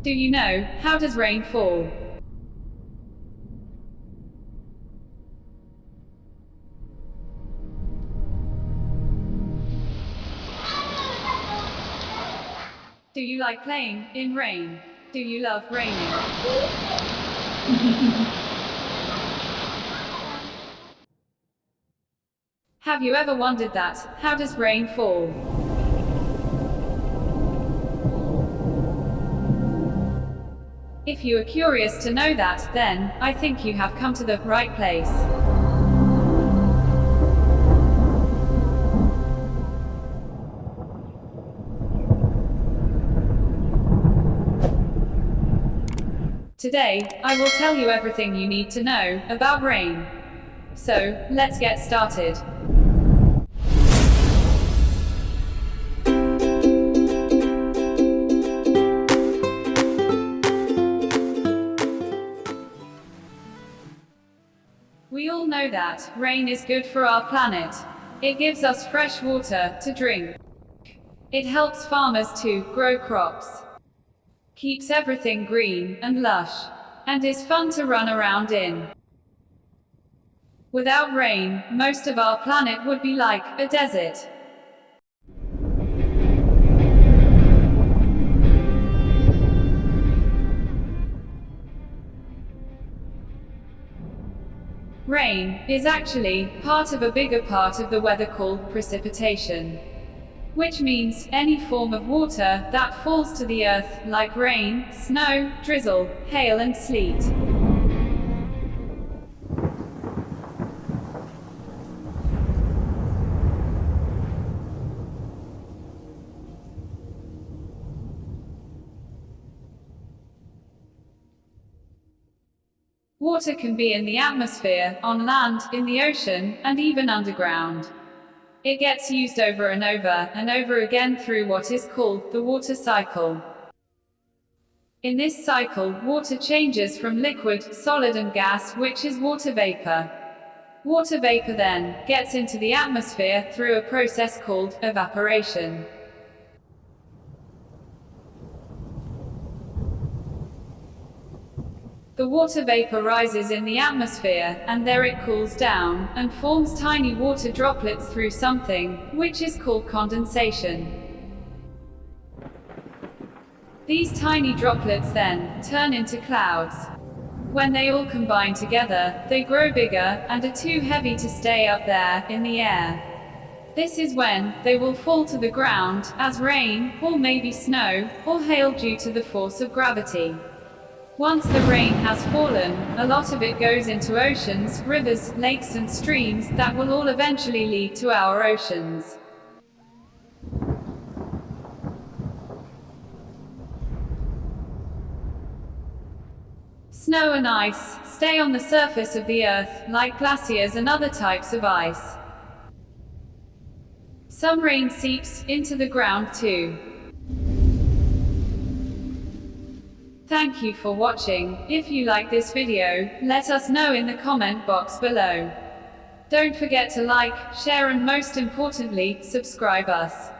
Do you know, how does rain fall? Do you like playing in rain? Do you love raining? Have you ever wondered that, how does rain fall? If you are curious to know that, then, I think you have come to the right place. Today, I will tell you everything you need to know about rain. So, let's get started. We all know that rain is good for our planet. It gives us fresh water to drink. It helps farmers to grow crops, keeps everything green and lush, and is fun to run around in. Without rain, most of our planet would be like a desert. Rain is actually part of a bigger part of the weather called precipitation, which means any form of water that falls to the earth, like rain, snow, drizzle, hail and sleet. Water can be in the atmosphere, on land, in the ocean, and even underground. It gets used over and over again through what is called the water cycle. In this cycle, water changes from liquid, solid and gas, which is water vapor. Water vapor then gets into the atmosphere through a process called evaporation. The water vapor rises in the atmosphere, and there it cools down, and forms tiny water droplets through something, which is called condensation. These tiny droplets then turn into clouds. When they all combine together, they grow bigger, and are too heavy to stay up there, in the air. This is when they will fall to the ground, as rain, or maybe snow, or hail due to the force of gravity. Once the rain has fallen, a lot of it goes into oceans, rivers, lakes and streams that will all eventually lead to our oceans. Snow and ice stay on the surface of the earth, like glaciers and other types of ice. Some rain seeps into the ground too. Thank you for watching. If you like this video, let us know in the comment box below. Don't forget to like, share and most importantly, subscribe us.